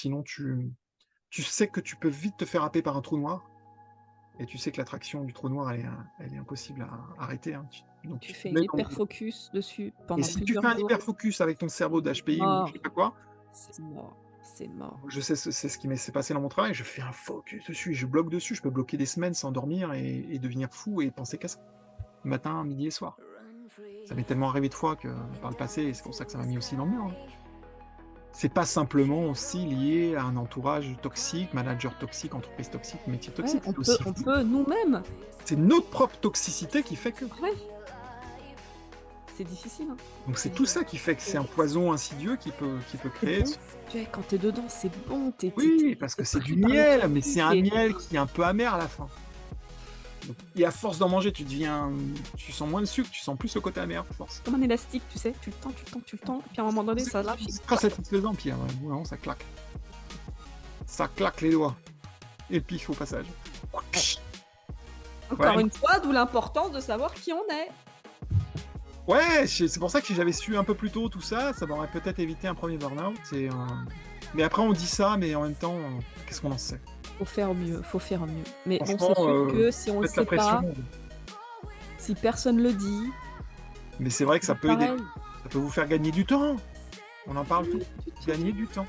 Sinon tu sais que tu peux vite te faire happer par un trou noir et tu sais que l'attraction du trou noir, elle est impossible à arrêter, hein. Donc Tu tu te fais une mets dans hyper focus dessus et pendant si tu plusieurs fais un jours. hyper focus avec ton cerveau d'HPI ou je Mort, sais pas quoi, c'est mort, c'est mort. je sais c'est ce qui s'est passé dans mon travail, je fais un focus dessus et je bloque dessus. Je peux bloquer des semaines sans dormir et devenir fou et penser qu'à ça. Matin, midi et soir. Ça m'est tellement arrivé de fois que par le passé et c'est pour ça que ça m'a mis aussi dans le mur, hein. C'est pas simplement aussi lié à un entourage toxique, manager toxique, entreprise toxique, métier Ouais, toxique, c'est aussi on vous. peut nous-mêmes. C'est notre propre toxicité qui fait que. Ouais, c'est difficile, hein. Donc c'est C'est tout ça qui fait que c'est un poison insidieux qui peut c'est créer bon. ce Tu sais, quand tu es dedans, c'est bon, oui, parce tu que c'est du pris par le miel, mais c'est truc un et miel qui est un peu amer à la fin. Donc et à force d'en manger, tu sens moins de sucre, tu sens plus le côté amer à force. comme un élastique, tu sais, tu le tends, tu le tends, tu le tends, puis à un moment donné, ça lâche et C'est pas clac. satisfaisant, puis, au bout d'un moment, ça claque. Ça claque les doigts et le pif au passage. Ouais. Ouais, Encore une fois, d'où l'importance de savoir qui on est. ouais, c'est pour ça que si j'avais su un peu plus tôt tout ça, ça m'aurait peut-être évité un premier burn-out mais après on dit ça, mais en même temps, qu'est-ce qu'on en sait? Faut faire mieux, faut faire mieux. Mais bon, Franchement, c'est sûr que si on le mettre la sait pression, pas, si personne le dit, mais c'est vrai que ça bah, peut aider. pareil. Ça peut vous faire gagner du temps. On en parle Oui, tous. Gagner du temps.